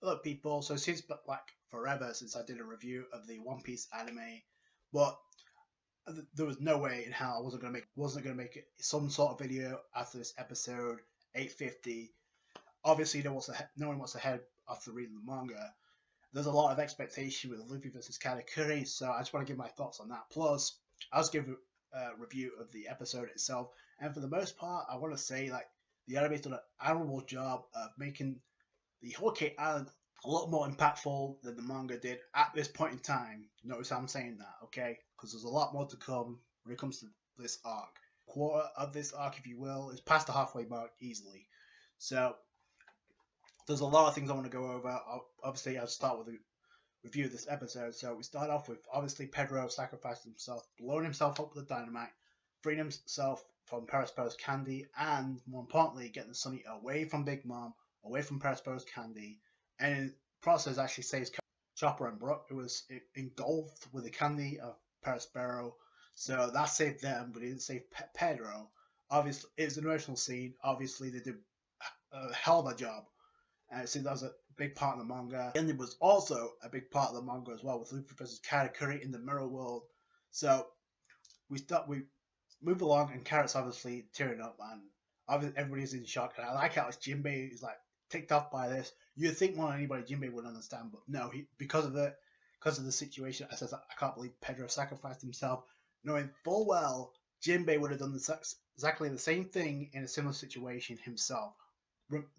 Hello people, so it seems like forever since I did a review of the One Piece anime, but there was no way in hell I wasn't gonna make some sort of video after this episode 850. Obviously, no one wants to head after reading the manga. There's a lot of expectation with Luffy versus Katakuri, so I just want to give my thoughts on that. Plus, I'll just give a review of the episode itself, and for the most part, I want to say like the anime's done an admirable job of making the Whole Cake Island a lot more impactful than the manga did at this point in time. Notice how I'm saying that, okay? Because there's a lot more to come when it comes to this arc. Quarter of this arc, if you will, is past the halfway mark easily. So there's a lot of things I want to go over. Obviously, I'll start with a review of this episode. So we start off with obviously Pedro sacrificed himself, blowing himself up with the dynamite, freeing himself from Perosporo's candy, and more importantly, getting Sunny away from Big Mom, away from Perosporo's candy, and in the process actually saves Chopper and Brook, who was engulfed with the candy of Perospero. So that saved them, but it didn't save Pedro. Obviously, it was an emotional scene. Obviously, they did a hell of a job. And so that was a big part of the manga. And it was also a big part of the manga as well, with Luffy versus Katakuri in the mirror world. So we move along, and Carrot's obviously tearing up, and obviously everybody's in shock. And I like how Jinbei is like ticked off by this. You'd think more than anybody Jinbei would understand, but no, because of the situation, I says I can't believe Pedro sacrificed himself, knowing full well Jinbei would have done exactly the same thing in a similar situation himself.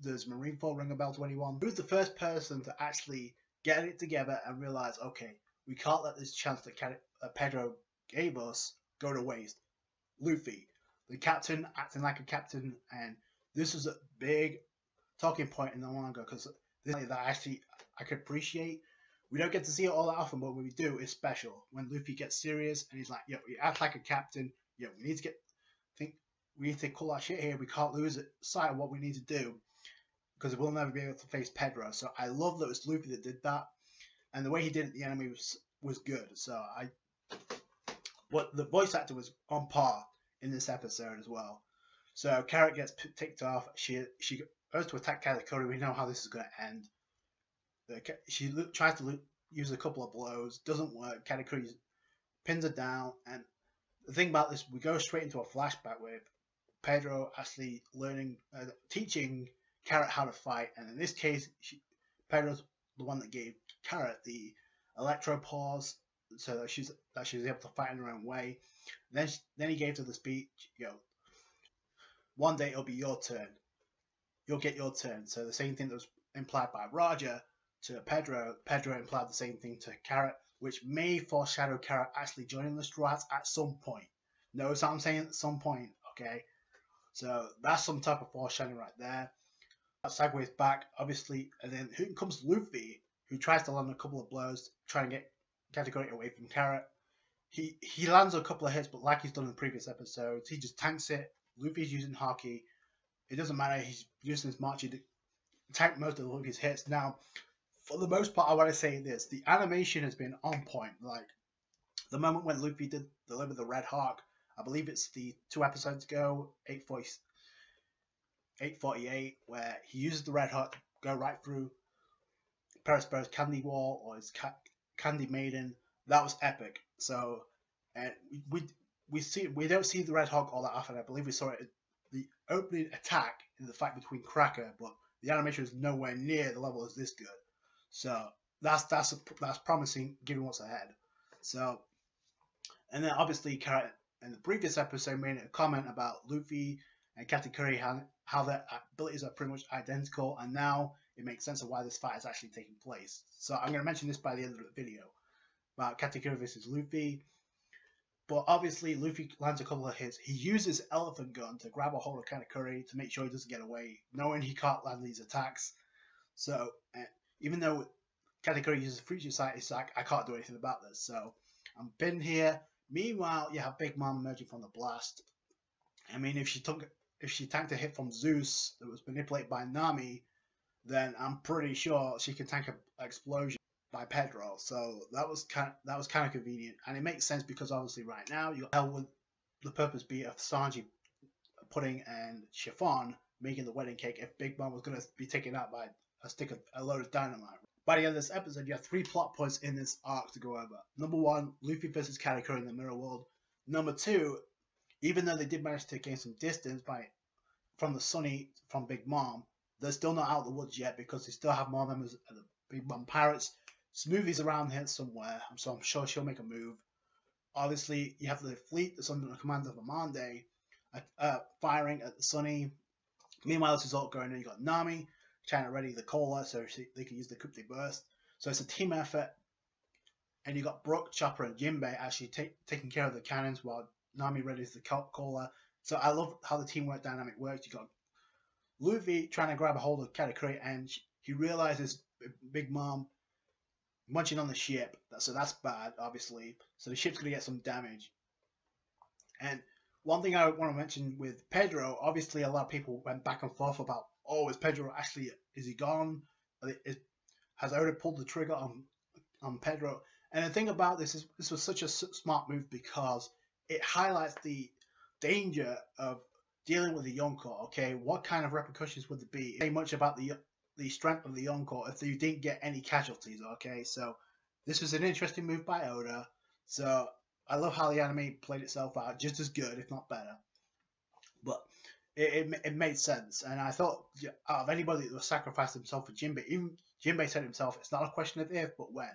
Does Marineford ring a bell to anyone? Who's the first person to actually get it together and realize, okay, we can't let this chance that Pedro gave us go to waste? Luffy, the captain, acting like a captain, and this is a big talking point in the manga because this is that actually I could appreciate. We don't get to see it all that often, but when we do, it's special. When Luffy gets serious and he's like, "Yo, we act like a captain. Yo, we need to call our shit here. We can't lose sight of what we need to do because we'll never be able to face Pedro." So I love that it was Luffy that did that, and the way he did it, the anime was good. So the voice actor was on par in this episode as well. So Carrot gets ticked off. She goes to attack Katakuri. We know how this is going to end. She tries to use a couple of blows. Doesn't work. Katakuri pins her down. And the thing about this, we go straight into a flashback with Pedro actually teaching Carrot how to fight. And in this case, Pedro's the one that gave Carrot the electro pause, so that she was able to fight in her own way. And then he gave her the speech, one day it'll be your turn. You'll get your turn. So the same thing that was implied by Roger to Pedro implied the same thing to Carrot, which may foreshadow Carrot actually joining the Straw Hats at some point. Notice what I'm saying? At some point, okay? So that's some type of foreshadowing right there. That segues back, obviously, and then here comes Luffy, who tries to land a couple of blows, trying to get Katakuri away from Carrot. He lands a couple of hits, but like he's done in the previous episodes, he just tanks it. Luffy's using Haki. It doesn't matter. He's using his Marchi to tank most of Luffy's hits. Now, for the most part, I want to say this: the animation has been on point. Like the moment when Luffy deliver the Red Hawk, I believe it's the 2 episodes ago, 848, where he uses the Red Hawk to go right through Perosporo's candy wall or his candy maiden. That was epic. So, and we don't see the Red Hawk all that often. I believe we saw it the opening attack in the fight between Cracker, but the animation is nowhere near the level as this good. So that's promising given what's ahead. So, and then obviously Carrot in the previous episode made a comment about Luffy and Katakuri, how their abilities are pretty much identical, and now it makes sense of why this fight is actually taking place. So I'm going to mention this by the end of the video about Katakuri versus Luffy. But obviously, Luffy lands a couple of hits. He uses Elephant Gun to grab a hold of Katakuri to make sure he doesn't get away, knowing he can't land these attacks. So, even though Katakuri uses Future Sight, it's like, I can't do anything about this. So, I'm pinned here. Meanwhile, you have Big Mom emerging from the blast. I mean, if she tanked a hit from Zeus that was manipulated by Nami, then I'm pretty sure she can tank an explosion by Pedro. So that was kind of convenient, and it makes sense because obviously right now you hell would the purpose be of Sanji pudding and chiffon making the wedding cake if Big Mom was going to be taken out by stick a load of dynamite. By the end of this episode, you have 3 plot points in this arc to go over. Number 1, Luffy versus Katakuri in the mirror world. Number 2, even though they did manage to gain some distance from the Sunny from Big Mom, they're still not out of the woods yet because they still have more members of the Big Mom Pirates. Smoothie's around here somewhere, so I'm sure she'll make a move. Obviously, you have the fleet that's under the command of Amande firing at the Sunny. Meanwhile, this is all going on. You got Nami trying to ready the cola so they can use the coup de burst. So it's a team effort. And you got Brook, Chopper, and Jinbei actually taking care of the cannons while Nami readies the cola. So I love how the teamwork dynamic works. You got Luffy trying to grab a hold of Katakuri, and he realizes Big Mom munching on the ship. So that's bad, obviously. So the ship's going to get some damage. And one thing I want to mention with Pedro, obviously a lot of people went back and forth about, oh, is Pedro actually, is he gone? Has Oda pulled the trigger on Pedro? And the thing about this is, this was such a smart move because it highlights the danger of dealing with the Yonko. Okay, what kind of repercussions would there be? Say much about the strength of the Yonko if you didn't get any casualties. Okay, so this was an interesting move by Oda. So I love how the anime played itself out, just as good, if not better. But it made sense, and I thought out of anybody that would sacrifice himself for Jinbei, even Jinbei said himself, it's not a question of if, but when.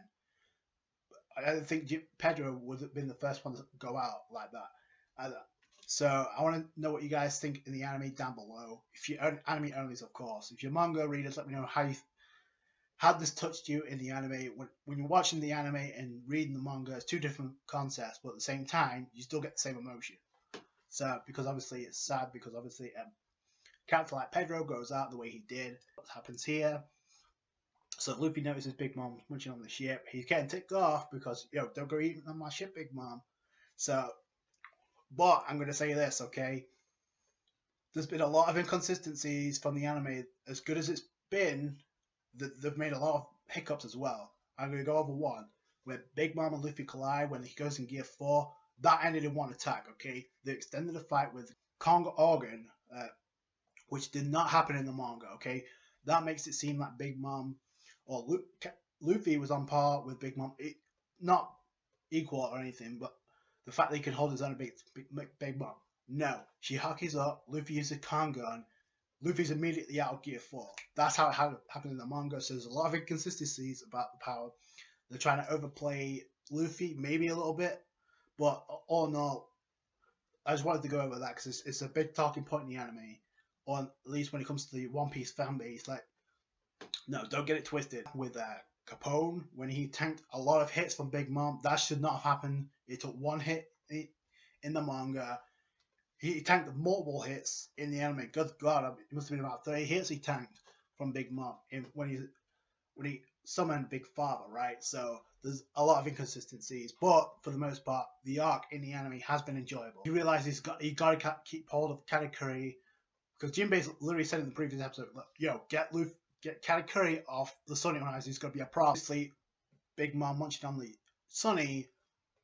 I don't think Pedro would have been the first one to go out like that either. So I want to know what you guys think in the anime down below. If you're anime onlys, of course. If you're manga readers, let me know how this touched you in the anime. When you're watching the anime and reading the manga, it's 2 different concepts, but at the same time, you still get the same emotion. So, because obviously it's sad, because obviously a character like Pedro goes out the way he did. What happens here? So Luffy notices Big Mom munching on the ship. He's getting ticked off because, don't go eating on my ship, Big Mom. So, but I'm going to say this, okay? There's been a lot of inconsistencies from the anime. As good as it's been, they've made a lot of hiccups as well. I'm going to go over one, where Big Mom and Luffy collide when he goes in Gear 4. That ended in one attack, okay? They extended the fight with Kong Organ, which did not happen in the manga, okay? That makes it seem like Big Mom or Luffy was on par with Big Mom. Not equal or anything, but the fact that he can hold his own Big Mom. No. She hackies up, Luffy uses Kong gun, Luffy's immediately out of Gear 4. That's how it happened in the manga, so there's a lot of inconsistencies about the power. They're trying to overplay Luffy, maybe a little bit, but all in all, I just wanted to go over that because it's a big talking point in the anime, or at least when it comes to the One Piece fan base. Like, no, don't get it twisted. With Capone, when he tanked a lot of hits from Big Mom, that should not have happened. It took 1 hit in the manga. He tanked multiple hits in the anime. Good God, it must have been about 30 hits he tanked from Big Mom when he summoned Big Father, right? So there's a lot of inconsistencies, but for the most part, the arc in the anime has been enjoyable. He realizes he got to keep hold of Katakuri, because Jinbei literally said in the previous episode, get Katakuri off the Sunny Rise. He's going to be a problem. Obviously, Big Mom munching on the Sunny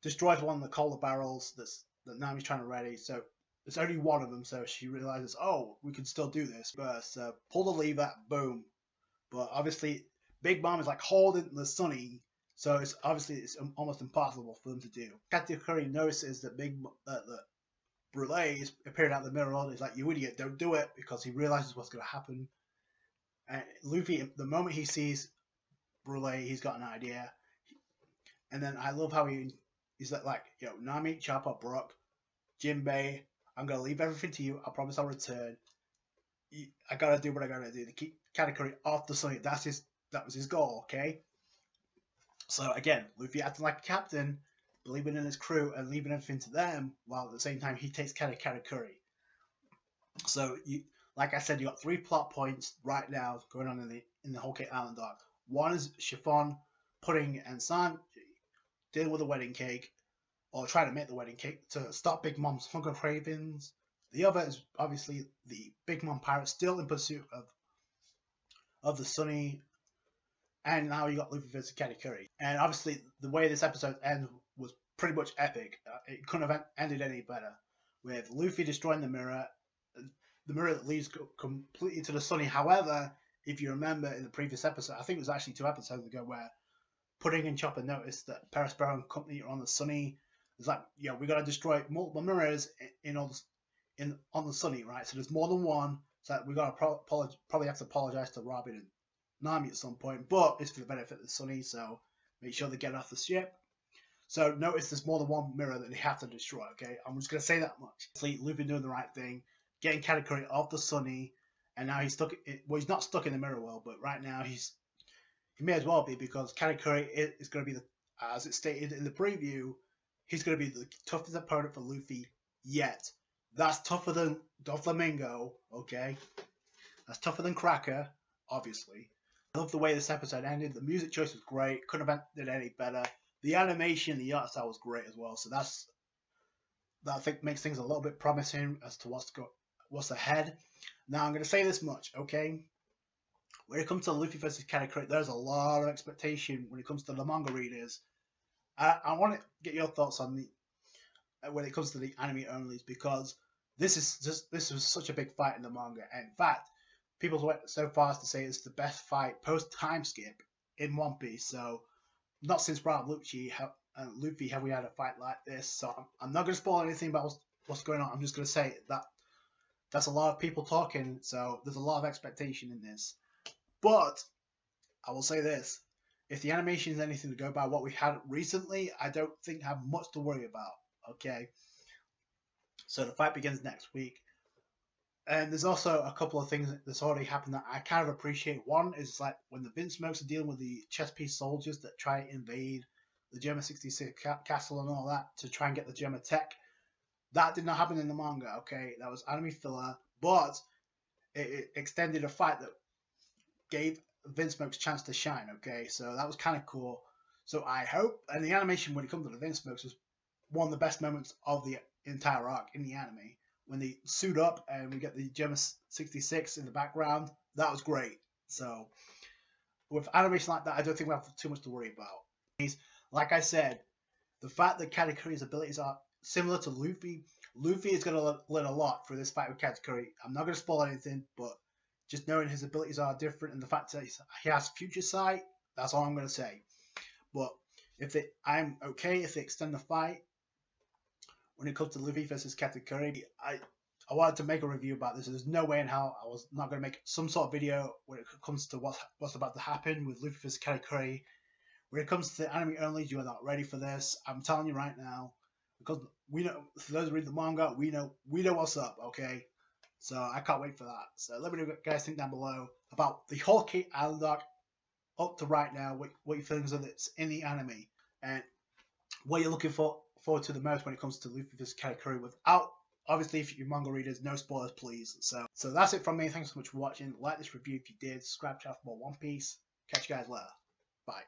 destroys one of the cola barrels that Nami's trying to ready. So there's only one of them, so she realizes, oh, we can still do this. So pull the lever, boom. But obviously, Big Mom is like holding the Sunny, so it's almost impossible for them to do. Katakuri notices that Brule is appearing out of the mirror, and he's like, you idiot, don't do it, because he realizes what's going to happen. And Luffy, the moment he sees Brule, he's got an idea. And then I love how he's like, Nami, Chopper, Brook, Jinbei, I'm going to leave everything to you. I promise I'll return. I got to do what I got to do to keep Katakuri off the Sunny. That was his goal, okay? So again, Luffy acting like a captain, believing in his crew and leaving everything to them, while at the same time he takes care of Katakuri. So like I said, you got 3 plot points right now going on in the Whole Cake Island arc. One is Chiffon, Pudding, and Sanji dealing with the wedding cake, or trying to make the wedding cake to stop Big Mom's hunger cravings. The other is obviously the Big Mom pirates still in pursuit of the Sunny, and now you got Luffy versus Katakuri. And obviously the way this episode ends was pretty much epic. It couldn't have ended any better, with Luffy destroying the mirror that leads completely to the Sunny. However, if you remember in the previous episode, I think it was actually 2 episodes ago, where Pudding and Chopper noticed that Perospero and company are on the Sunny. It's like, yeah, we got to destroy multiple mirrors on the Sunny, right? So there's more than one. So we got to probably have to apologize to Robin and Nami at some point, but it's for the benefit of the Sunny, so make sure they get off the ship. So notice there's more than one mirror that they have to destroy, okay? I'm just going to say that much. Luffy doing the right thing, getting Katakuri off the Sunny, and now he's stuck. Well, he's not stuck in the mirror world, but right now he may as well be, because Katakuri is going to be, as it stated in the preview, he's going to be the toughest opponent for Luffy yet. That's tougher than Doflamingo, okay? That's tougher than Cracker, obviously. I love the way this episode ended. The music choice was great. Couldn't have ended any better. The animation, the art style was great as well. So that I think makes things a little bit promising as to what's ahead. Now I'm going to say this much, okay? When it comes to Luffy versus Katakuri, there's a lot of expectation when it comes to the manga readers. I want to get your thoughts on when it comes to the anime onlys, because this was such a big fight in the manga. And in fact, people went so far as to say it's the best fight post time skip in One Piece. So not since Rob Luffy have we had a fight like this. So I'm not going to spoil anything about what's going on. I'm just going to say that that's a lot of people talking. So there's a lot of expectation in this. But I will say this: if the animation is anything to go by what we had recently, I don't think I have much to worry about. Okay. So the fight begins next week. And there's also a couple of things that's already happened that I kind of appreciate. One is like when the Vince Smokes are dealing with the chess piece soldiers that try to invade the Gemma 66 castle and all that to try and get the Gemma tech. That did not happen in the manga, okay? That was anime filler, but it extended a fight that gave Vince Smokes a chance to shine, okay? So that was kind of cool. So I hope, and the animation when it comes to the Vince Smokes was one of the best moments of the entire arc in the anime. When they suit up and we get the Gemma 66 in the background, that was great. So with animation like that, I don't think we have too much to worry about. Like I said, the fact that Katakuri's abilities are similar to Luffy is going to learn a lot through this fight with Katakuri. I'm not going to spoil anything, but just knowing his abilities are different and the fact that he has future sight, that's all I'm going to say. But I'm okay if they extend the fight. When it comes to Luffy versus Katakuri, I wanted to make a review about this. There's no way in hell I was not going to make some sort of video when it comes to what's about to happen with Luffy versus Katakuri. When it comes to the anime only, you are not ready for this. I'm telling you right now, because we know, for those who read the manga, we know what's up, okay? So I can't wait for that. So let me know what you guys think down below about the whole Kate Island arc up to right now. What your feelings of it's in the anime, and what you're looking forward to the most when it comes to Luffy vs Katakuri, without, obviously, if you're manga readers, no spoilers please. So that's it from me. Thanks so much for watching. Like this review if you did. Subscribe to for more One Piece. Catch you guys later. Bye.